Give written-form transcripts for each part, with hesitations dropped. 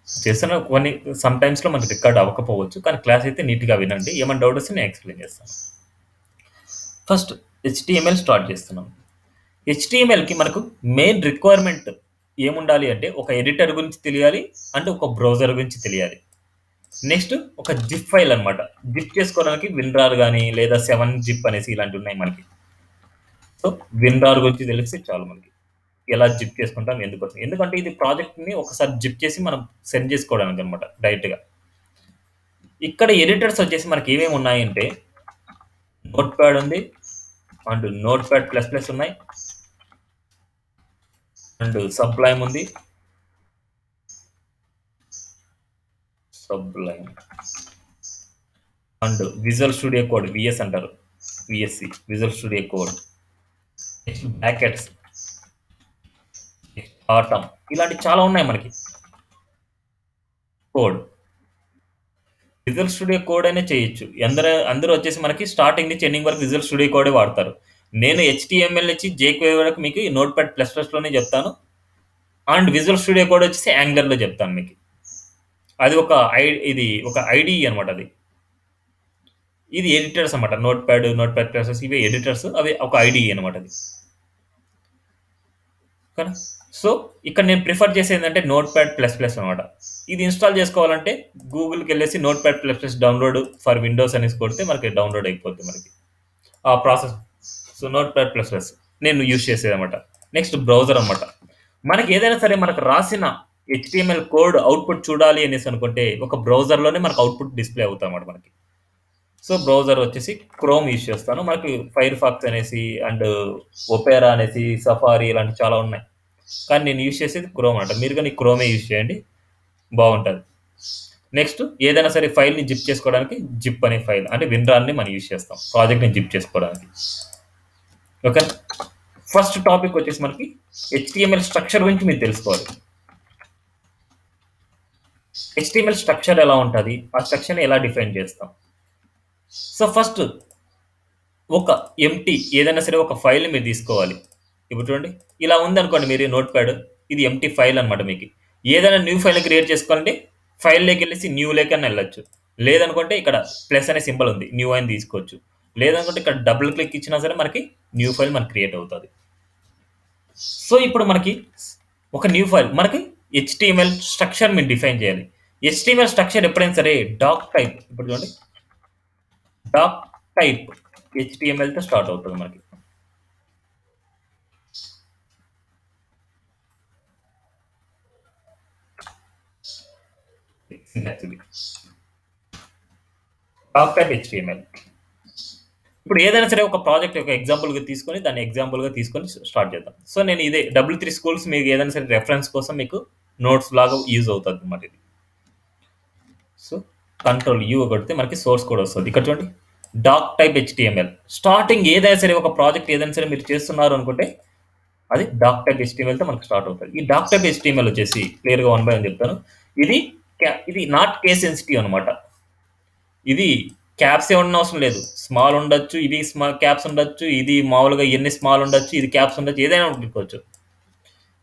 చేస్తున్న కొన్ని సమ్ టైమ్స్‌లో మనకి రికార్డ్ అవ్వకపోవచ్చు. కానీ క్లాస్ అయితే నీట్‌గా వినండి. ఏమైనా డౌట్ వస్తే నేను ఎక్స్‌ప్లెయిన్ చేస్తాను. ఫస్ట్ హెచ్‌టీఎంఎల్ స్టార్ట్ చేస్తున్నాం. హెచ్‌టీఎంఎల్‌కి మనకు మెయిన్ రిక్వైర్మెంట్ ఏముండాలి అంటే ఒక ఎడిటర్ గురించి తెలియాలి. అండ్ ఒక బ్రౌజర్ గురించి తెలియాలి. నెక్స్ట్ ఒక జిప్ ఫైల్ అనమాట. జిప్ చేసుకోవడానికి విన్‌రార్ గాని లేదా 7 జిప్ అనేసి ఇలాంటివి ఉన్నాయి మనకి. సో విన్‌రార్ గురించి తెలిస్తే చాలు మనకి. ఎలా జిప్ చేసుకుంటాం ఎందుకోసం. ఎందుకంటే ఇది ప్రాజెక్ట్‌ని ఒకసారి జిప్ చేసి మనం సెండ్ చేసుకోవడానికి అనమాట డైరెక్ట్‌గా. ఇక్కడ ఎడిటర్స్ వచ్చేసి మనకి ఏమేమి ఉన్నాయంటే నోట్‌ప్యాడ్ ఉంది. అండ్ నోట్‌ప్యాడ్ ప్లస్ ప్లస్ ఉన్నాయి. అండ్ సబ్లైమ్ ఉంది. Sublime and visual studio code VS అంటారు. VSC visual studio code. Next brackets, atom ఇలాంటి చాలా ఉన్నాయి మనకి. కోడ్ విజువల్ స్టూడియో కోడ్ అనే చేయొచ్చు. అందరూ వచ్చేసి మనకి స్టార్టింగ్ నుంచి ఎండింగ్ వరకు విజువల్ స్టూడియో కోడే వాడతారు. నేను హెచ్‌టీఎంఎల్ నుంచి జేక్వే వరకు మీకు నోట్‌ప్యాడ్ ప్లస్ ప్లస్‌లోనే చెప్తాను. అండ్ విజువల్ స్టూడియో కోడ్ వచ్చేసి యాంగులర్‌లో చెప్తాను మీకు. అది ఒక ఐడీ అనమాట అది. ఇది ఎడిటర్స్ అనమాట. నోట్‌ప్యాడ్ ప్లస్ ఇవి ఎడిటర్స్. అవి ఒక ఐడీ అనమాట అది. ఓకేనా? సో ఇక్కడ నేను ప్రిఫర్ చేసేది ఏంటంటే నోట్‌ప్యాడ్ ప్లస్ ప్లస్ అనమాట. ఇది ఇన్‌స్టాల్ చేసుకోవాలంటే గూగుల్‌కి వెళ్ళేసి notepad plus plus download for Windows అనేసి కొడితే మనకి డౌన్లోడ్ అయిపోద్ది మనకి. ఆ process. So notepad plus plus నేను యూజ్ చేసేదనమాట. నెక్స్ట్ బ్రౌజర్ అనమాట. మనకి ఏదైనా సరే మనకు రాసిన హెచ్‌టీఎంఎల్ కోడ్ అవుట్‌పుట్ చూడాలి అనేసి అనుకుంటే ఒక బ్రౌజర్‌లోనే మనకు అవుట్‌పుట్ డిస్‌ప్లే అవుతాదన్నమాట మనకి. సో బ్రౌజర్ వచ్చేసి క్రోమ్ యూజ్ చేస్తాను. మనకి ఫైర్ ఫాక్స్ అనేసి అండ్ ఒపేరా అనేసి సఫారీ ఇలాంటివి చాలా ఉన్నాయి. కానీ నేను యూజ్ చేసేది క్రోమ్ అనమాట. మీరు కానీ క్రోమే యూజ్ చేయండి. బాగుంటుంది. నెక్స్ట్ ఏదైనా సరే ఫైల్‌ని జిప్ చేసుకోవడానికి జిప్ అనే ఫైల్ అంటే విన్‌రార్‌ని మనం యూజ్ చేస్తాం. ప్రాజెక్ట్‌ని జిప్ చేసుకోవడానికి. ఓకే. ఫస్ట్ టాపిక్ వచ్చేసి మనకి హెచ్‌టీఎంఎల్ స్ట్రక్చర్ గురించి మీరు తెలుసుకోవాలి. హెచ్‌టీఎంఎల్ స్ట్రక్చర్ ఎలా ఉంటుంది? ఆ స్ట్రక్చర్‌ని ఎలా డిఫైన్ చేస్తాం? సో ఫస్ట్ ఒక ఎంప్టీ ఏదైనా సరే ఒక ఫైల్‌ని మీరు తీసుకోవాలి. ఇప్పుడు చూడండి ఇలా ఉందనుకోండి మీరు నోట్‌ప్యాడ్. ఇది ఎంప్టీ ఫైల్ అనమాట మీకు. ఏదైనా న్యూ ఫైల్‌ని క్రియేట్ చేసుకోవాలంటే ఫైల్‌లోకెళ్ళేసి న్యూలోకైనా వెళ్ళొచ్చు. లేదనుకుంటే ఇక్కడ ప్లస్ అనే సింబల్ ఉంది. న్యూ అని తీసుకోవచ్చు. లేదనుకుంటే ఇక్కడ డబుల్ క్లిక్ ఇచ్చినా సరే మనకి న్యూ ఫైల్ మనకి క్రియేట్ అవుతుంది. సో ఇప్పుడు మనకి ఒక న్యూ ఫైల్ మనకి హెచ్‌టీఎంఎల్ స్ట్రక్చర్ మీరు డిఫైన్ చేయాలి. హెచ్‌టీఎంఎల్ స్ట్రక్చర్ ఎప్పుడైనా సరే డాక్ టైప్ ఇప్పుడు చూడండి డాక్ టైప్ హెచ్‌టీఎంఎల్‌తో స్టార్ట్ అవుతుంది మనకి. Actually doctype HTML. ఇప్పుడు ఏదైనా సరే ఒక ప్రాజెక్ట్ ఒక ఎగ్జాంపుల్‌గా తీసుకొని స్టార్ట్ చేద్దాం. సో నేను ఇదే W3 స్కూల్స్ మీకు ఏదైనా సరే రెఫరెన్స్ కోసం మీకు నోట్స్ లాగా యూజ్ అవుతుంది అన్నమాట ఇది. సో కంట్రోల్ యూ కొడితే మనకి సోర్స్ కోడ్ వస్తుంది. ఇక్కడ చూడండి డాక్ టైప్ హెచ్‌టీఎంఎల్. స్టార్టింగ్ ఏదైనా సరే ఒక ప్రాజెక్ట్ ఏదైనా సరే మీరు చేస్తున్నారు అనుకుంటే అది డాక్ టైప్ హెచ్‌టీఎంఎల్‌తో మనకు స్టార్ట్ అవుతుంది. ఈ డాక్ టైప్ హెచ్‌టీఎంఎల్ వచ్చేసి క్లియర్‌గా 1 బై 1 చెప్తాను. ఇది ఇది నాట్ కేస్ సెన్సిటివ్ అనమాట. ఇది క్యాప్స్ ఏమన్నా అవసరం లేదు. స్మాల్ ఉండొచ్చు, ఇది క్యాప్స్ ఉండొచ్చు, ఇది మామూలుగా ఎన్ని స్మాల్ ఉండొచ్చు, ఇది క్యాప్స్ ఉండొచ్చు, ఏదైనా పెట్టుకోవచ్చు.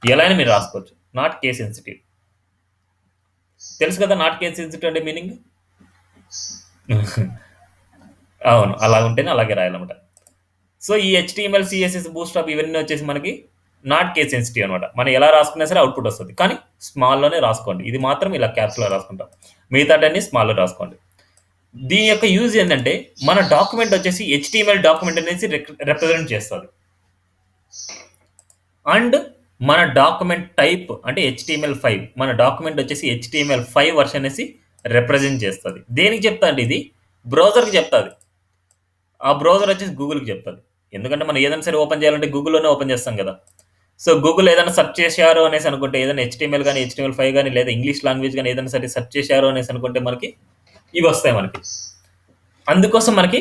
ఎలా అయినా మీరు రాసుకోవచ్చు. Not case sensitive. తెలుసు కదా నాట్ కేస్ సెన్సిటివ్ అంటే మీనింగ్? అవును. అలా ఉంటేనే అలాగే రాయాలన్నమాట. సో ఈ హెచ్‌టీఎంఎల్, సీఎస్ఎస్, బూట్‌స్ట్రాప్ ఇవన్నీ వచ్చేసి మనకి నాట్ కేస్ సెన్సిటివ్ అనమాట. మనం ఎలా రాసుకున్నా సరే అవుట్‌పుట్ వస్తది. కానీ స్మాల్‌లోనే రాసుకోండి. ఇది మాత్రం ఇలా క్యాప్స్‌లో రాసుకుంటాం. మిగతాటన్నీ స్మాల్‌లో రాసుకోండి. దీని యొక్క యూజ్ ఏంటంటే మన డాక్యుమెంట్ వచ్చేసి హెచ్‌టీఎంఎల్ డాక్యుమెంట్ అనేసి రిప్రజెంట్ చేస్తది. అండ్ మన డాక్యుమెంట్ టైప్ అంటే HTML5 మన డాక్యుమెంట్ వచ్చేసి HTML5 వర్షన్ అనేసి రిప్రజెంట్ చేస్తది. దేనికి చెప్తాదంటే ఇది బ్రౌజర్‌కి చెప్తాది. ఆ బ్రౌజర్ వచ్చేసి గూగుల్‌కి చెప్తది. ఎందుకంటే మనం ఏదైనా సరే ఓపెన్ చేయాలంటే గూగుల్‌లోనే ఓపెన్ చేస్తాం కదా! సో గూగుల్ ఏదైనా సెర్చ్ చేశారు అనేసి అనుకుంటే ఏదైనా HTML గాని, HTML5 గాని లేదా ఇంగ్లీష్ లాంగ్వేజ్ గాని ఏదైనా సరే సెర్చ్ చేశారు అనేసి అనుకుంటే మనకి ఇవొస్తాయి మనకి. అందుకోసం మనకి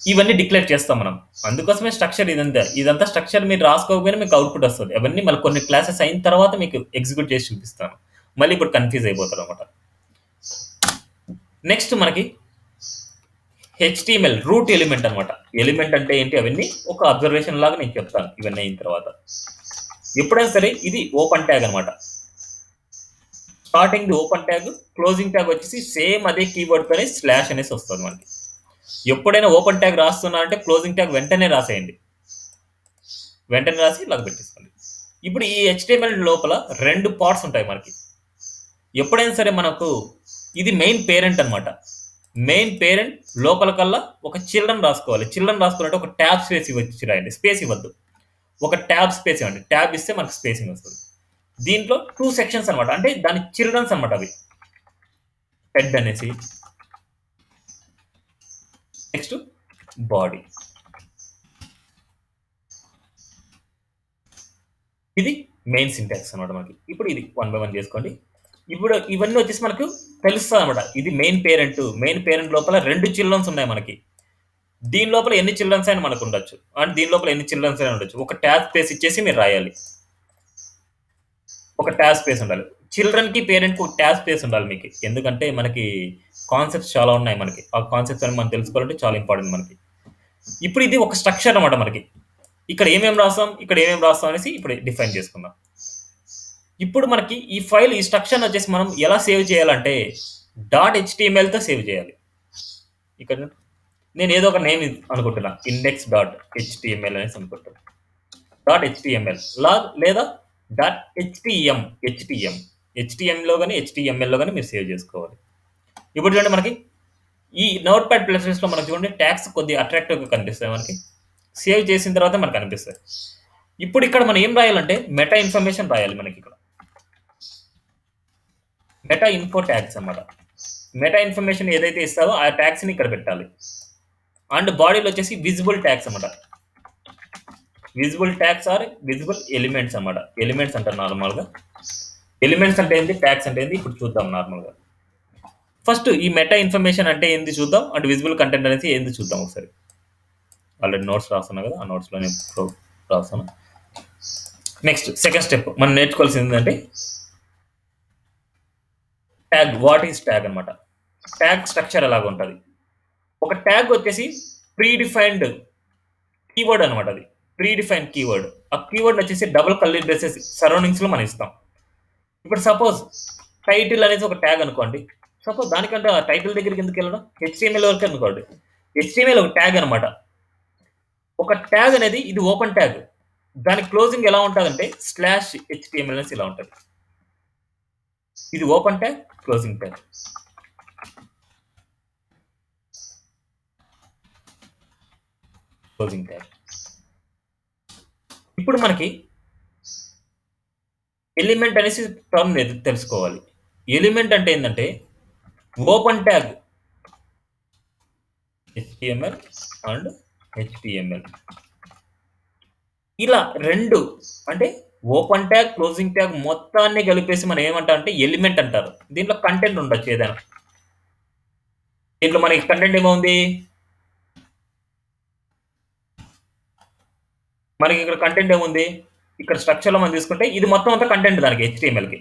ఇవన్నీ డిక్లేర్ చేస్తాం మనం. అందుకోసమే స్ట్రక్చర్ ఇదంతా. ఇదంతా స్ట్రక్చర్ మీరు రాసుకోకపోయినా మీకు అవుట్‌పుట్ వస్తది. అవన్నీ మళ్ళీ కొన్ని క్లాసెస్ అయిన తర్వాత మీకు ఎగ్జిక్యూట్ చేసి చూపిస్తాను. మళ్ళీ ఇప్పుడు కన్‌ఫ్యూజ్ అయిపోతారనమాట. నెక్స్ట్ మనకి హెచ్‌టీఎంఎల్ రూట్ ఎలిమెంట్ అనమాట. ఎలిమెంట్ అంటే ఏంటి అవన్నీ ఒక అబ్జర్వేషన్ లాగా నేను చెప్తాను ఇవన్నీ అయిన తర్వాత. ఎప్పుడైనా సరే ఇది ఓపెన్ ట్యాగ్ అనమాట. Starting open tag, closing tag వచ్చేసి సేమ్ అదే కీవర్డ్తోనే స్లాష్ అనేసి వస్తుంది మనకి. ఎప్పుడైనా ఓపెన్ ట్యాగ్ రాస్తున్నారంటే క్లోజింగ్ ట్యాగ్ వెంటనే రాసేయండి, వెంటనే రాసి ఇలా పెట్టేసుకోండి. ఇప్పుడు ఈ హెచ్టిఎంఎల్ లోపల 2 పార్ట్స్ ఉంటాయి మనకి. ఎప్పుడైనా సరే మనకు ఇది మెయిన్ పేరెంట్ అనమాట. మెయిన్ పేరెంట్ లోపల కల్లా ఒక చిల్డ్రన్ రాసుకోవాలి. చిల్డ్రన్ రాసుకున్నట్టు ఒక ట్యాబ్ స్పేస్ ఇవ్వచ్చు, రాయండి. స్పేస్ ఇవ్వద్దు, ఒక ట్యాబ్ స్పేస్ ఇవ్వండి. ట్యాబ్ ఇస్తే మనకు స్పేసింగ్ వస్తుంది. దీంట్లో 2 సెక్షన్స్ అనమాట, అంటే దాని చిల్డ్రన్స్ అనమాట అవి. హెడ్ అనేసి, నెక్స్ట్ బాడీ. ఇది మెయిన్ సింటాక్స్ అనమాట మనకి. ఇప్పుడు ఇది 1 by 1 చేసుకోండి. ఇప్పుడు ఇవన్నీ వచ్చేసి మనకు తెలుస్తుంది అనమాట. ఇది మెయిన్ పేరెంట్. మెయిన్ పేరెంట్ లోపల 2 చిల్డ్రన్స్ ఉన్నాయి మనకి. దీని లోపల ఎన్ని చిల్డ్రన్స్ అయినా మనకు ఉండొచ్చు, అండ్ దీని లోపల ఎన్ని చిల్డ్రన్స్ అయినా ఉండొచ్చు. ఒక ట్యాబ్ స్పేస్ ఇచ్చేసి మీరు రాయాలి. ఒక ట్యాబ్ స్పేస్ ఉండాలి. చిల్డ్రన్ కి పేరెంట్ కి ఒక ట్యాబ్ స్పేస్ ఉండాలి మీకు. ఎందుకంటే మనకి కాన్సెప్ట్స్ చాలా ఉన్నాయి మనకి. ఆ కాన్సెప్ట్స్ అని మనం తెలుసుకోవాలంటే చాలా ఇంపార్టెంట్ మనకి. ఇప్పుడు ఇది ఒక స్ట్రక్చర్ అనమాట మనకి. ఇక్కడ ఏమేమి రాస్తాం, ఇక్కడ ఏమేమి రాస్తాం అనేసి ఇప్పుడు డిఫైన్ చేసుకుందాం. ఇప్పుడు మనకి ఈ ఫైల్, ఈ స్ట్రక్చర్ వచ్చేసి మనం ఎలా సేవ్ చేయాలంటే .html తో సేవ్ చేయాలి. ఇక్కడ నేను ఏదో ఒక నేమ్ అనుకుంటున్నా, index.html అనేసి అనుకుంటున్నా. .html లేదా .htm లో కానీ HTML లో కానీ మీరు సేవ్ చేసుకోవాలి. ఇప్పుడు చూడండి మనకి ఈ నోట్ ప్యాడ్ ప్లస్ లో మనకి చూడండి ట్యాగ్స్ కొద్దిగా అట్రాక్టివ్గా కనిపిస్తాయి మనకి. సేవ్ చేసిన తర్వాత మనకు కనిపిస్తాయి. ఇప్పుడు ఇక్కడ మనం ఏం రాయాలంటే మెటా ఇన్ఫర్మేషన్ రాయాలి మనకి. ఇక్కడ మెటా ఇన్ఫో ట్యాగ్స్ అన్నమాట. మెటా ఇన్ఫర్మేషన్ ఏదైతే ఇస్తావో ఆ ట్యాగ్స్ని ఇక్కడ పెట్టాలి. అండ్ బాడీలో వచ్చేసి విజిబుల్ ట్యాగ్స్ అన్నమాట. Visible tags are visible elements అన్నమాట. ఎలిమెంట్స్ అంటారు నార్మల్గా. ఎలిమెంట్స్ అంటే ఏంటి, ట్యాగ్స్ అంటే ఏంటి ఇప్పుడు చూద్దాం నార్మల్గా. ఫస్ట్ ఈ మెటా ఇన్ఫర్మేషన్ అంటే ఏంది చూద్దాం, అండ్ విజిబుల్ కంటెంట్ అనేది ఏంది చూద్దాం ఒకసారి. ఆల్రెడీ నోట్స్ రాస్తున్నా కదా, ఆ నోట్స్లో నేను రాస్తాను. నెక్స్ట్ సెకండ్ స్టెప్ మనం నేర్చుకోవాల్సింది ఏంటంటే ట్యాగ్. వాట్ ఈస్ ట్యాగ్ అనమాట. ట్యాగ్ స్ట్రక్చర్ ఎలాగ ఉంటుంది. ఒక ట్యాగ్ వచ్చేసి ప్రీ డిఫైన్డ్ కీవర్డ్ అనమాట. అది ప్రీ డిఫైన్డ్ కీవర్డ్. ఆ కీవర్డ్ వచ్చేసి డబుల్ కర్లీ బ్రేసెస్ సరౌండింగ్స్ లో మనం ఇస్తాం. ఇప్పుడు సపోజ్ టైటిల్ అనేది ఒక ట్యాగ్ అనుకోండి. సపోజ్ దానికంటే ఆ టైటిల్ దగ్గరికి ఎందుకు వెళ్ళడం, హెచ్టిఎంఎల్ వరకు అనుకోండి. హెచ్టిఎంఎల్ ఒక ట్యాగ్ అనమాట. ఒక ట్యాగ్ అనేది ఇది ఓపెన్ ట్యాగ్. దాని క్లోజింగ్ ఎలా ఉంటుందంటే /HTML అనేసి ఇలా ఉంటుంది. ఇది open tag, closing tag. Closing tag. ఇప్పుడు మనకి ఎలిమెంట్ అనేసి టర్మ్ తెలుసుకోవాలి. ఎలిమెంట్ అంటే ఏంటంటే open tag HTML and HTML ఇలా 2 అంటే ఓపెన్ ట్యాగ్, క్లోజింగ్ ట్యాగ్ మొత్తాన్ని కలిపేసి మనం ఏమంటాం అంటే ఎలిమెంట్ అంటారు. దీంట్లో కంటెంట్ ఉండొచ్చు ఏదైనా. దీంట్లో మనకి కంటెంట్ ఏమవుంది, మనకి ఇక్కడ కంటెంట్ ఏముంది, ఇక్కడ స్ట్రక్చర్లో మనం తీసుకుంటే ఇది మొత్తం అంతా కంటెంట్ దానికి HTMLకి.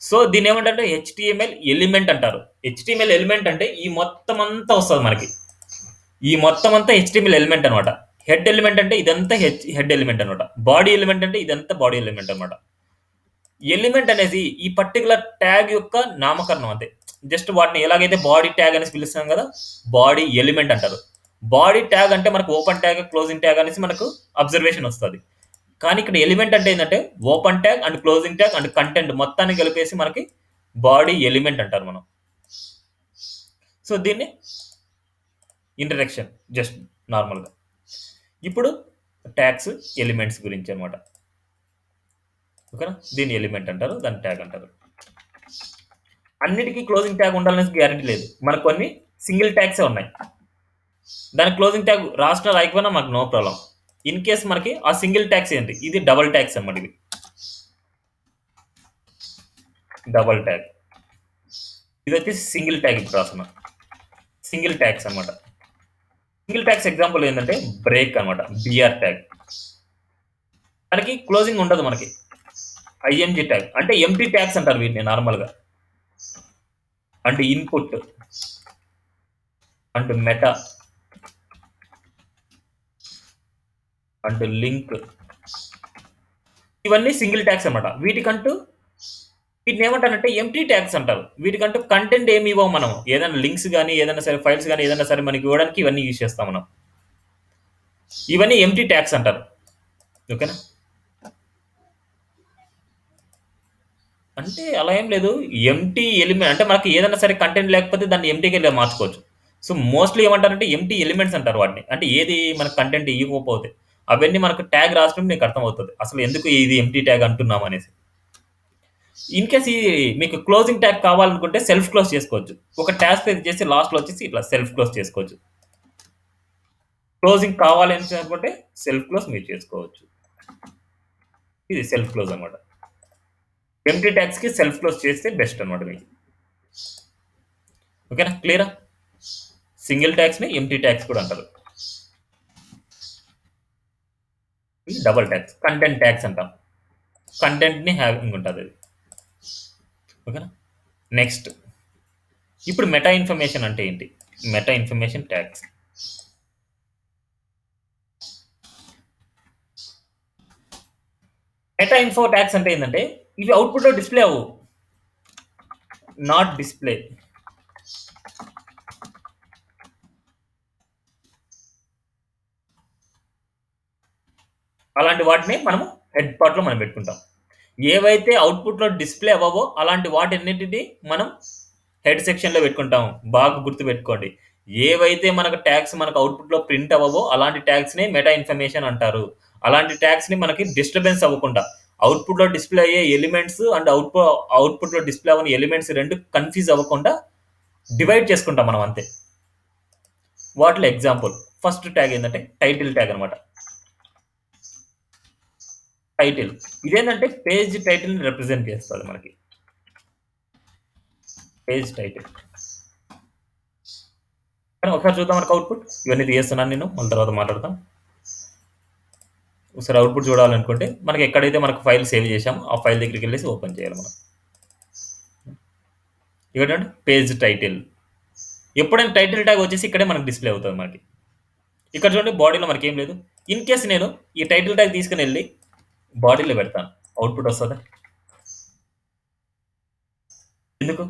సో దీన్ని ఏమంటారంటే HTML ఎలిమెంట్ అంటారు. HTML ఎలిమెంట్ అంటే ఈ మొత్తం అంతా వస్తుంది మనకి. ఈ మొత్తం అంతా HTML ఎలిమెంట్ అనమాట. హెడ్ ఎలిమెంట్ అంటే ఇదంతా హెడ్ ఎలిమెంట్ అనమాట. బాడీ ఎలిమెంట్ అంటే ఇదంతా బాడీ ఎలిమెంట్ అనమాట. ఎలిమెంట్ అనేది ఈ పర్టికులర్ ట్యాగ్ యొక్క నామకరణం అంతే. జస్ట్ వాటిని ఎలాగైతే బాడీ ట్యాగ్ అనేసి పిలుస్తాం కదా, బాడీ ఎలిమెంట్ అంటారు. బాడీ ట్యాగ్ అంటే మనకు ఓపెన్ ట్యాగ్, క్లోజింగ్ ట్యాగ్ అనేసి మనకు అబ్జర్వేషన్ వస్తుంది. కానీ ఇక్కడ ఎలిమెంట్ అంటే ఏంటంటే open tag and closing tag and content మొత్తాన్ని కలిపేసి మనకి బాడీ ఎలిమెంట్ అంటారు మనం. సో దీన్ని ఇంట్రడక్షన్ జస్ట్ నార్మల్గా. ఇప్పుడు ట్యాగ్స్ ఎలిమెంట్స్ గురించి అనమాట. ఓకేనా, దీన్ని ఎలిమెంట్ అంటారు, దాన్ని ట్యాగ్ అంటారు. అన్నిటికీ క్లోజింగ్ ట్యాగ్ ఉండాలనేసి గ్యారంటీ లేదు. మనకు కొన్ని సింగిల్ ట్యాగ్సే ఉన్నాయి. దాని క్లోజింగ్ ట్యాగ్ రాసిన రాయకపోయినా మాకు నో ప్రాబ్లం. ఇన్ కేస్ మనకి ఆ సింగిల్ ట్యాగ్స్ ఏంటి, ఇది డబల్ ట్యాగ్స్ అన్నమాట. ఇది డబల్ ట్యాగ్, ఇది వచ్చేసి సింగిల్ ట్యాగ్. ఇప్పుడు రాస్తున్నా సింగిల్ ట్యాగ్స్ అనమాట. సింగిల్ ట్యాగ్స్ ఎగ్జాంపుల్ ఏంటంటే బ్రేక్ అనమాట, BR ట్యాగ్. దానికి క్లోజింగ్ ఉండదు మనకి. ING ట్యాగ్ అంటే ఎంటీ ట్యాగ్స్ అంటారు వీటిని నార్మల్గా. And input and meta and link, ఇవన్నీ సింగిల్ ట్యాగ్స్ అనమాట. వీటికంటూ వీటిని ఏమంటారంటే ఎంప్టీ ట్యాగ్స్ అంటారు. వీటికంటూ కంటెంట్ ఏమి ఇవ్వము మనం. ఏదైనా లింక్స్ గాని, ఏదైనా సరే ఫైల్స్ గాని, ఏదైనా సరే మనకి ఇవ్వడానికి ఇవన్నీ యూజ్ చేస్తాం మనం. ఇవన్నీ ఎంప్టీ ట్యాగ్స్ అంటారు. ఓకేనా? అంటే అలా ఏం లేదు. ఎంప్టీ అంటే మనకి ఏదైనా సరే కంటెంట్ లేకపోతే దాన్ని ఎంప్టీగా మార్చుకోవచ్చు. సో, మోస్ట్‌లీ ఏమంటారంటే ఎంప్టీ ఎలిమెంట్స్ అంటారు వాటిని. అంటే ఏది మనకు కంటెంట్ ఇయ్యకపోతే. అవన్నీ మనకు ట్యాగ్ రాసినప్పుడు నీకు అర్థమవుతది. అసలు ఎందుకు ఇది ఎంప్టీ ట్యాగ్ అంటున్నాం అనేసి. ఇన్ కేస్ మీకు క్లోజింగ్ ట్యాగ్ కావాలనుకుంటే సెల్ఫ్ క్లోజ్ చేసుకోవచ్చు. ఒక ట్యాగ్ సేవ్ చేసి లాస్ట్‌లో వచ్చేసి ఇట్లా సెల్ఫ్ క్లోజ్ చేసుకోవచ్చు. క్లోజింగ్ కావాలి అనుకుంటే సెల్ఫ్ క్లోజ్ మీరు చేసుకోవచ్చు. ఇది సెల్ఫ్ క్లోజ్ అనమాట. ఎంప్టీ ట్యాగ్స్‌కి సెల్ఫ్ క్లోజ్ చేస్తే బెస్ట్ అనమాట మీకు. ఓకేనా? క్లియరా? సింగిల్ ట్యాగ్స్‌ని ఎంప్టీ ట్యాగ్స్ కూడా అంటారు. ఇది డబుల్ ట్యాగ్స్. కంటెంట్ ట్యాగ్స్ అంటాం. కంటెంట్‌ని హ్యావింగ్ ఉంటదది. ఓకేనా? నెక్స్ట్. ఇప్పుడు మెటా ఇన్ఫర్మేషన్ అంటే ఏంటి? Meta information tags. Meta info tags అంటే ఏంటంటే ఇవి అవుట్‌పుట్‌లో డిస్‌ప్లే అవ్వవు. Not display. అలాంటి వాటిని మనము హెడ్ పార్ట్‌లో మనం పెట్టుకుంటాం. ఏవైతే అవుట్‌పుట్‌లో డిస్‌ప్లే అవ్వవో అలాంటి వాటన్నిటిని మనం హెడ్ సెక్షన్‌లో పెట్టుకుంటాం. బాగా గుర్తుపెట్టుకోండి. ఏవైతే మనకు ట్యాగ్స్ మనకు అవుట్‌పుట్‌లో ప్రింట్ అవ్వవో అలాంటి ట్యాగ్స్‌ని మెటా ఇన్ఫర్మేషన్ అంటారు. అలాంటి ట్యాగ్స్‌ని మనకి డిస్టర్బెన్స్ అవ్వకుండా అవుట్‌పుట్‌లో డిస్‌ప్లే అయ్యే ఎలిమెంట్స్ అండ్ అవుట్‌పుట్‌లో డిస్‌ప్లే అవ్వని ఎలిమెంట్స్ 2 కన్‌ఫ్యూజ్ అవ్వకుండా డివైడ్ చేసుకుంటాం మనం అంతే. వాటిలో ఎగ్జాంపుల్ ఫస్ట్ ట్యాగ్ ఏందంటే టైటిల్ ట్యాగ్ అనమాట. టైటిల్. ఇదేంటంటే పేజ్ టైటిల్‌ని రిప్రజెంట్ చేస్తది మనకి. Page title. కానీ ఒకసారి చూద్దాం మనకు అవుట్‌పుట్. ఇవన్నీ తీయేస్తున్నాను నేను. మళ్ళీ తర్వాత మాట్లాడతాం. ఒకసారి అవుట్‌పుట్ చూడాలనుకుంటే మనకి ఎక్కడైతే మనకు ఫైల్ సేవ్ చేశామో ఆ ఫైల్ దగ్గరికెళ్ళేసి ఓపెన్ చేయాలి మనం. ఇక్కడ చూడండి పేజ్ టైటిల్. ఎప్పుడైనా టైటిల్ ట్యాగ్ వచ్చేసి ఇక్కడే మనకు డిస్‌ప్లే అవుతది మనకి. ఇక్కడ చూడండి బాడీలో మనకేం లేదు. ఇన్ కేస్ నేను ఈ టైటిల్ ట్యాగ్ తీసుకొనెళ్ళి బాడీలో పెడతాను. అవుట్‌పుట్ వస్తదా? ఎందుకు?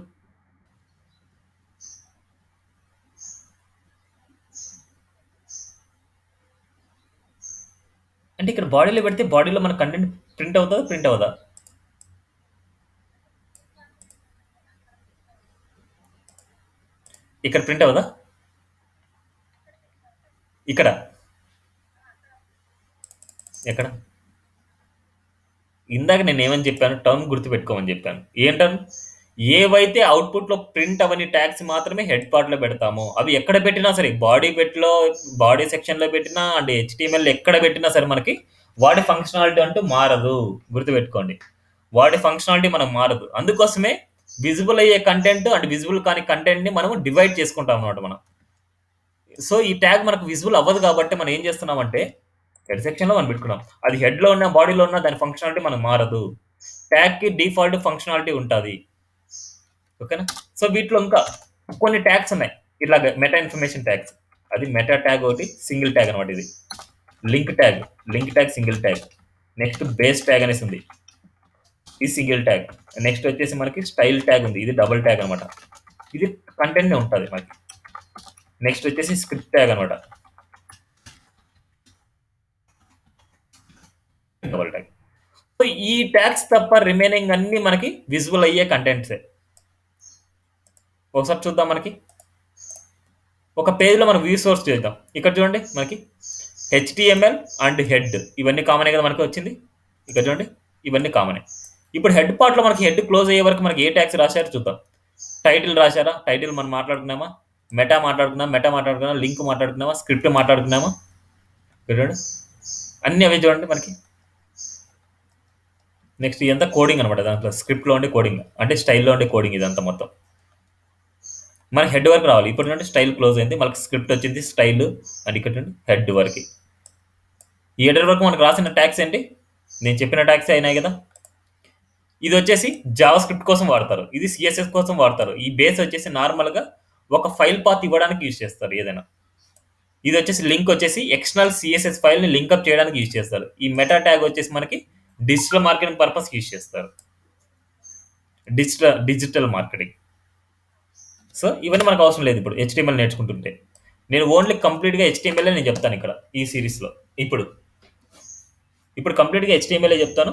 అంటే ఇక్కడ బాడీలో పెడితే బాడీలో మన కంటెంట్ ప్రింట్ అవుతదా? ప్రింట్ అవ్వదా? ఇక్కడ ప్రింట్ అవ్వదా? ఇక్కడ. ఎక్కడ? ఇందాక నేనేమని చెప్పాను? టర్మ్ గుర్తుపెట్టుకోమని చెప్పాను. ఏం టర్మ్? ఏవైతే అవుట్‌పుట్‌లో ప్రింట్ అవ్వని ట్యాగ్స్ మాత్రమే హెడ్ పార్ట్‌లో పెడతామో, అవి ఎక్కడ పెట్టినా సరే బాడీ సెక్షన్‌లో పెట్టినా అండ్ హెచ్‌టీఎంఎల్ ఎక్కడ పెట్టినా సరే మనకి వాడి ఫంక్షనాలిటీ అంటూ మారదు. గుర్తుపెట్టుకోండి. వాడి ఫంక్షనాలిటీ మనకు మారదు. అందుకోసమే విజిబుల్ అయ్యే కంటెంట్ అండ్ విజిబుల్ కాని కంటెంట్‌ని మనము డివైడ్ చేసుకుంటాం అన్నమాట మనం. సో, ఈ ట్యాగ్ మనకు విజిబుల్ అవ్వదు కాబట్టి మనం ఏం చేస్తున్నామంటే హెడ్ సెక్షన్‌లో మనం పెట్టుకున్నాం. అది హెడ్‌లో ఉన్న, బాడీలో ఉన్న దాని ఫంక్షనాలిటీ మనకు మారదు. ట్యాగ్‌కి డిఫాల్ట్ ఫంక్షనాలిటీ ఉంటది. ఓకేనా? సో, వీటిలో ఇంకా కొన్ని ట్యాగ్స్ ఉన్నాయి. ఇట్లాగ మెటా ఇన్ఫర్మేషన్ ట్యాగ్స్. అది మెటా ట్యాగ్ ఒకటి, సింగిల్ ట్యాగ్ అనమాట ఇది. Link tag, link tag, single tag. Next base tag అనేసి ఉంది. ఇది సింగిల్ ట్యాగ్. నెక్స్ట్ వచ్చేసి మనకి స్టైల్ ట్యాగ్ ఉంది. ఇది డబుల్ ట్యాగ్ అనమాట. ఇది కంటెంట్‌నే ఉంటది మనకి. నెక్స్ట్ వచ్చేసి స్క్రిప్ట్ ట్యాగ్ అనమాట. Double tag. సో, ఈ ట్యాగ్స్ తప్ప రిమైనింగ్ అన్నీ మనకి విజిబుల్ అయ్యే కంటెంట్సే. ఒకసారి చూద్దాం మనకి. ఒక పేజ్‌లో మనం వ్యూ సోర్స్ చేద్దాం. ఇక్కడ చూడండి మనకి హెచ్‌టీఎంఎల్ అండ్ హెడ్ ఇవన్నీ కామనే కదా మనకి వచ్చింది. ఇక్కడ చూడండి ఇవన్నీ కామనే. ఇప్పుడు హెడ్ పార్ట్‌లో మనకి హెడ్ క్లోజ్ అయ్యే వరకు మనకి ఏ ట్యాగ్స్ రాశారో చూద్దాం. టైటిల్ రాశారా? టైటిల్ మనం మాట్లాడుకున్నామా? మెటా మాట్లాడుకున్నామా? లింక్ మాట్లాడుకున్నామా? స్క్రిప్ట్ మాట్లాడుకున్నామా? ఇక్కడ చూడండి. అన్నీ అవే చూడండి మనకి. నెక్స్ట్ ఇదంతా కోడింగ్ అనమాట. దాంట్లో స్క్రిప్ట్‌లో ఉండే కోడింగ్. అంటే స్టైల్‌లో ఉండే కోడింగ్ ఇదంతా మొత్తం. మనకి హెడ్ వరకు రావాలి. ఇప్పుడు చూడండి స్టైల్ క్లోజ్ అయింది. మనకి స్క్రిప్ట్ వచ్చింది. స్టైల్ అండ్ ఇక్కడ చూడండి హెడ్ వరకి. ఈ హెడర్ వరకు మనకు రాసిన ట్యాగ్స్ ఏంటి? నేను చెప్పిన ట్యాగ్సే అయినాయి కదా! ఇది వచ్చేసి జావా స్క్రిప్ట్ కోసం వాడతారు. ఇది సీఎస్ఎస్ కోసం వాడతారు. ఈ బేస్ వచ్చేసి నార్మల్‌గా ఒక ఫైల్ పాత్ ఇవ్వడానికి యూజ్ చేస్తారు ఏదైనా. ఇది వచ్చేసి లింక్ వచ్చేసి ఎక్స్టర్నల్ సీఎస్ఎస్ ఫైల్‌ని లింకప్ చేయడానికి యూజ్ చేస్తారు. ఈ మెటా ట్యాగ్ వచ్చేసి మనకి డిజిటల్ మార్కెటింగ్ పర్పస్‌కి యూజ్ చేస్తారు. Digital marketing. సో, ఇవన్నీ మనకు అవసరం లేదు ఇప్పుడు హెచ్టీఎంఎల్ నేర్చుకుంటుంటే. నేను ఓన్లీ కంప్లీట్‌గా హెచ్టీఎంఎల్ నేను చెప్తాను ఇక్కడ ఈ సీరీస్‌లో. ఇప్పుడు, ఇప్పుడు కంప్లీట్‌గా హెచ్టీఎంఎల్ చెప్తాను.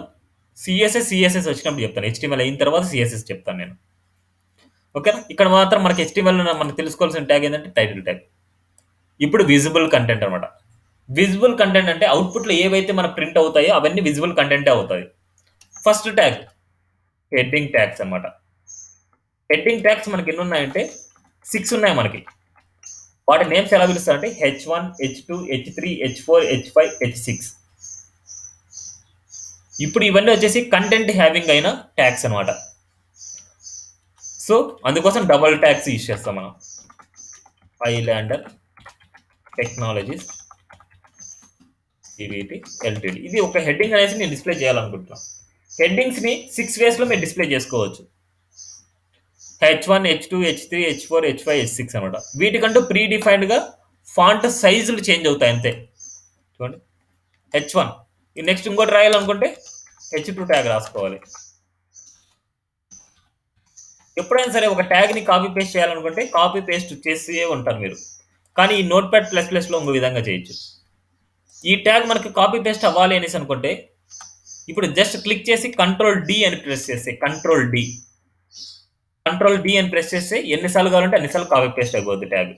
సీఎస్ఎస్ వచ్చినప్పుడు చెప్తాను. హెచ్టీఎంఎల్ అయిన తర్వాత సీఎస్ఎస్ చెప్తాను నేను. ఓకేనా? ఇక్కడ మాత్రం మనకి హెచ్టీఎంఎల్ మనకు తెలుసుకోవాల్సిన ట్యాగ్ ఏంటంటే టైటిల్ ట్యాగ్. ఇప్పుడు విజిబుల్ కంటెంట్ అనమాట. విజిబుల్ కంటెంట్ అంటే అవుట్‌పుట్‌లో ఏవైతే మనకు ప్రింట్ అవుతాయో అవన్నీ విజిబుల్ కంటెంటే అవుతాయి. ఫస్ట్ ట్యాగ్ హెడ్డింగ్ ట్యాగ్స్ అనమాట. హెడ్డింగ్ ట్యాగ్స్ మనకి ఎన్ని ఉన్నాయంటే 6 ఉన్నాయి మనకి. వాటి నేమ్స్ ఎలా పిలుస్తారంటే H1, H2, H3, H4, H5, H6. ఇప్పుడు ఇవన్నీ వచ్చేసి కంటెంట్ హ్యావింగ్ అయిన ట్యాగ్స్ అనమాట. సో అందుకోసం డబుల్ ట్యాగ్స్ యూజ్ చేస్తాం మనం. Islander technologies Pvt Ltd. ఇది ఒక హెడ్డింగ్ అనేసి నేను డిస్ప్లే చేయాలనుకుంటున్నాను. హెడ్డింగ్స్ ని 6 వేస్ లో మీరు డిస్ప్లే చేసుకోవచ్చు. H1, H2, H3, H4, H5, H6 అనమాట. వీటికంటూ ప్రీ డిఫైన్డ్ గా ఫాంట్ సైజులు చేంజ్ అవుతాయి అంతే. చూడండి H1. నెక్స్ట్ ఇంకోటి రాయాలనుకుంటే H2 ట్యాగ్ రాసుకోవాలి. ఎప్పుడైనా సరే ఒక ట్యాగ్ ని కాపీ పేస్ట్ చేయాలనుకుంటే కాపీ పేస్ట్ చేసే ఉంటారు మీరు. కానీ ఈ నోట్ ప్యాడ్ ప్లస్ ప్లస్ లో ఇంకో విధంగా చేయొచ్చు. ఈ ట్యాగ్ మనకి కాపీ పేస్ట్ అవ్వాలి అనేసి అనుకుంటే ఇప్పుడు జస్ట్ క్లిక్ చేసి కంట్రోల్ డి అని ప్రెస్ చేస్తే కంట్రోల్ డి అని ప్రెస్ చేస్తే ఎన్నిసార్లు కావాలంటే అన్నిసార్లు కాపీ పేస్ట్ అయిపోద్ది ట్యాగ్.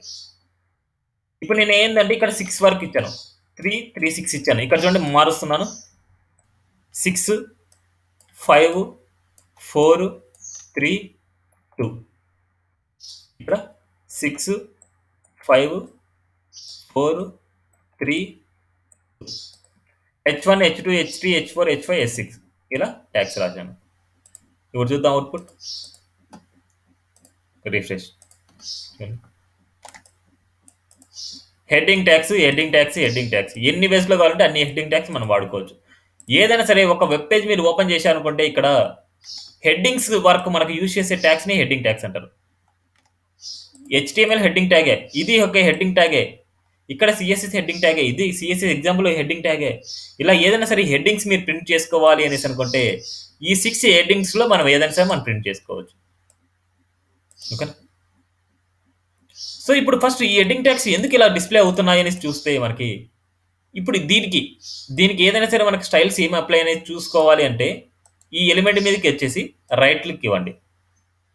ఇప్పుడు నేను ఏంటంటే ఇక్కడ 6 వరకు ఇచ్చాను. 3, 3, 6 ఇచ్చాను. ఇక్కడ చూడండి మారుస్తున్నాను. 6, 5, 4, 3, 2. ఇక్కడ 6, 5, 4, 3, 2. H1, H2, H3, H4, H5, H6 ఇలా ట్యాగ్స్ రాశాను. ఇప్పుడు చూద్దాం అవుట్పుట్. రిఫ్రెష్. హెడ్డింగ్ ట్యాగ్స్ ఎన్ని వేస్ లో కావాలంటే అన్ని హెడ్డింగ్ ట్యాగ్స్ మనం వాడుకోవచ్చు. ఏదైనా సరే ఒక వెబ్ పేజ్ మీరు ఓపెన్ చేశారనుకుంటే ఇక్కడ హెడ్డింగ్స్ వరకు మనకు యూజ్ చేసే ట్యాగ్స్ ని హెడ్డింగ్ ట్యాగ్స్ అంటారు. HTML హెడ్డింగ్ ట్యాగే, ఇది ఒక హెడ్డింగ్ ట్యాగే, ఇక్కడ సిఎస్ఎస్ హెడ్డింగ్ ట్యాగే, ఇది సిఎస్ఎస్ ఎగ్జాంపుల్ హెడ్డింగ్ ట్యాగే. ఇలా ఏదైనా సరే హెడ్డింగ్స్ మీరు ప్రింట్ చేసుకోవాలి అనేసి అనుకుంటే ఈ 6 హెడ్డింగ్స్ లో మనం ఏదైనా సరే మనం ప్రింట్ చేసుకోవచ్చు. ఓకే. సో ఇప్పుడు ఫస్ట్ ఈ హెడ్డింగ్ ట్యాగ్స్ ఎందుకు ఇలా డిస్ప్లే అవుతున్నాయి అనేసి చూస్తే మనకి ఇప్పుడు దీనికి ఏదైనా సరే మనకి స్టైల్స్ ఏమి అప్లై అనేది చూసుకోవాలి అంటే ఈ ఎలిమెంట్ మీదకి వచ్చేసి రైట్ క్లిక్ ఇవ్వండి.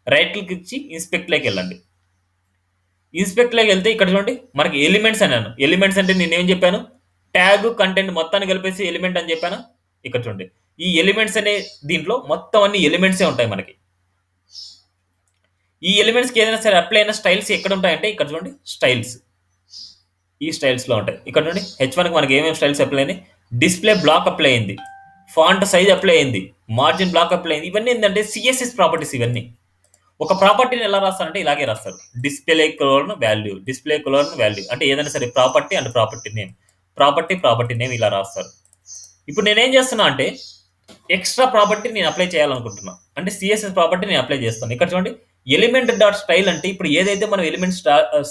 రైట్ క్లిక్ ఇచ్చి ఇన్స్పెక్ట్ లోకి వెళ్ళండి. ఇన్స్పెక్ట్ లోకి వెళ్తే ఇక్కడ చూడండి మనకి ఎలిమెంట్స్ అన్నాను. ఎలిమెంట్స్ అంటే నేను ఏం చెప్పాను, ట్యాగ్ కంటెంట్ మొత్తాన్ని కలిపేసి ఎలిమెంట్ అని చెప్పాను. ఇక్కడ చూడండి ఈ ఎలిమెంట్స్ అనే దీంట్లో మొత్తం అన్ని ఎలిమెంట్సే ఉంటాయి మనకి. ఈ ఎలిమెంట్స్కి ఏదైనా సరే అప్లై అయిన స్టైల్స్ ఎక్కడ ఉంటాయంటే ఇక్కడ చూడండి స్టైల్స్, ఈ స్టైల్స్ లో ఉంటాయి. ఇక్కడ చూడండి H1 కి మనకి ఏమేమి స్టైల్స్ అప్లై అయినాయి, డిస్ప్లే బ్లాక్ అప్లై అయింది, ఫాంట్ సైజ్ అప్లై అయింది, మార్జిన్ బ్లాక్ అప్లై అయింది. ఇవన్నీ ఏంటంటే సిఎస్ఎస్ ప్రాపర్టీస్. ఇవన్నీ ఒక ప్రాపర్టీని ఎలా రాస్తారంటే ఇలాగే రాస్తారు. డిస్ప్లే కలర్ వాల్యూ అంటే ఏదైనా సరే ప్రాపర్టీ అండ్ ప్రాపర్టీ నేమ్ ఇలా రాస్తారు. ఇప్పుడు నేనేం చేస్తున్నా అంటే ఎక్స్ట్రా ప్రాపర్టీ నేను అప్లై చేయాలనుకుంటున్నా, అంటే సిఎస్ఎస్ ప్రాపర్టీ నేను అప్లై చేస్తాను. ఇక్కడ చూడండి ఎలిమెంట్ డాట్ స్టైల్ అంటే ఇప్పుడు ఏదైతే మనం ఎలిమెంట్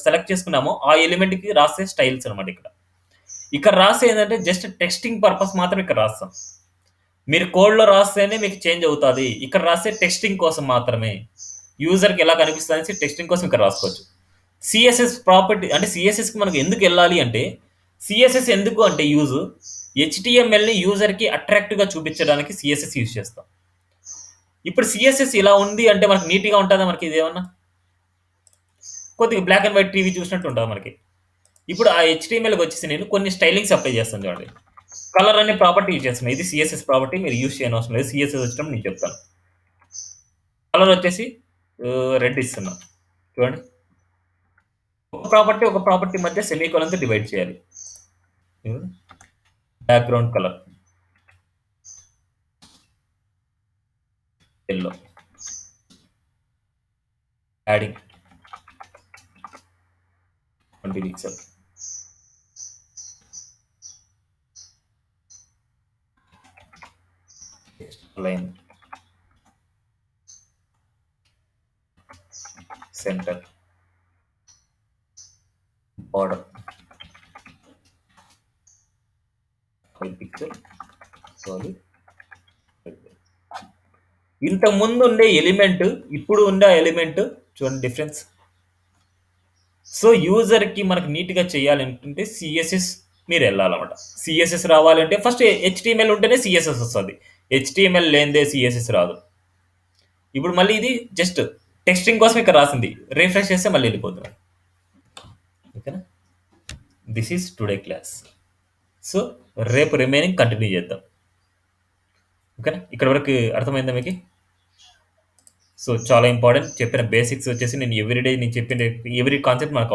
సెలెక్ట్ చేసుకున్నామో ఆ ఎలిమెంట్ కి రాసే స్టైల్స్ అనమాట. ఇక్కడ రాసే ఏంటంటే జస్ట్ టెక్స్టింగ్ పర్పస్ మాత్రం ఇక్కడ రాస్తాం. మీరు కోడ్ లో రాస్తేనే మీకు చేంజ్ అవుతుంది. ఇక్కడ రాసే టెక్స్టింగ్ కోసం మాత్రమే, యూజర్కి ఎలా కనిపిస్తుంది టెక్స్టింగ్ కోసం ఇక్కడ రాసుకోవచ్చు. సిఎస్ఎస్ ప్రాపర్టీ అంటే సిఎస్ఎస్ కి మనకు ఎందుకు వెళ్ళాలి అంటే సిఎస్ఎస్ ఎందుకు అంటే హెచ్టిఎంఎల్ ని యూజర్ కి అట్రాక్టివ్ గా చూపించడానికి సిఎస్ఎస్ యూజ్ చేస్తాం. ఇప్పుడు సిఎస్ఎస్ ఇలా ఉంది అంటే మనకి నీట్ గా ఉంటుందా, మనకి ఇదేమన్నా కొద్దిగా బ్లాక్ అండ్ వైట్ టీవీ చూసినట్టు ఉంటుంది మనకి. ఇప్పుడు ఆ హెచ్టిఎంఎల్కి వచ్చేసి నేను కొన్ని స్టైలింగ్స్ అప్లై చేస్తాను. చూడండి కలర్ అనే ప్రాపర్టీ యూజ్ చేస్తున్నాను. ఇది సిఎస్ఎస్ ప్రాపర్టీ, మీరు యూజ్ చేయని అవసరం లేదు. సిఎస్ఎస్ వచ్చినప్పుడు నేను చెప్తాను. కలర్ వచ్చేసి రెడ్ ఇస్తున్నా. చూడండి ఒక ప్రాపర్టీ మధ్య సెమీకోలన్తో డివైడ్ చేయాలి. Background colour yellow, adding 20 pixel, line centre, border 5 pixel, solid. ఇంతకుముందు ఉండే ఎలిమెంట్, ఇప్పుడు ఉండే ఎలిమెంట్ చూడండి డిఫరెన్స్. సో యూజర్‌కి మనకు నీట్‌గా చేయాలనుకుంటే సీఎస్ఎస్ మీరెళ్ళాలన్నమాట. సీఎస్ఎస్ రావాలంటే ఫస్ట్ హెచ్టీఎంఎల్ ఉంటేనే సీఎస్ఎస్ వస్తది. హెచ్టీఎంఎల్ లేనిదే సీఎస్ఎస్ రాదు. ఇప్పుడు మళ్ళీ ఇది జస్ట్ టెక్స్టింగ్ కోసం ఇక్కడ రాసింది. రిఫ్రెష్ చేస్తే మళ్ళీ వెళ్ళిపోతుంది. ఓకేనా? This is today class. So రేపు రిమైనింగ్ కంటిన్యూ చేద్దాం. ఓకేనా? ఇక్కడ వరకు అర్థమైందా మీకు? సో చాలా ఇంపార్టెంట్ చెప్పిన బేసిక్స్ వచ్చేసి నేను ఎవ్రీడే నేను చెప్పిన ఎవ్రీ కాన్సెప్ట్ మనకు అవసరం.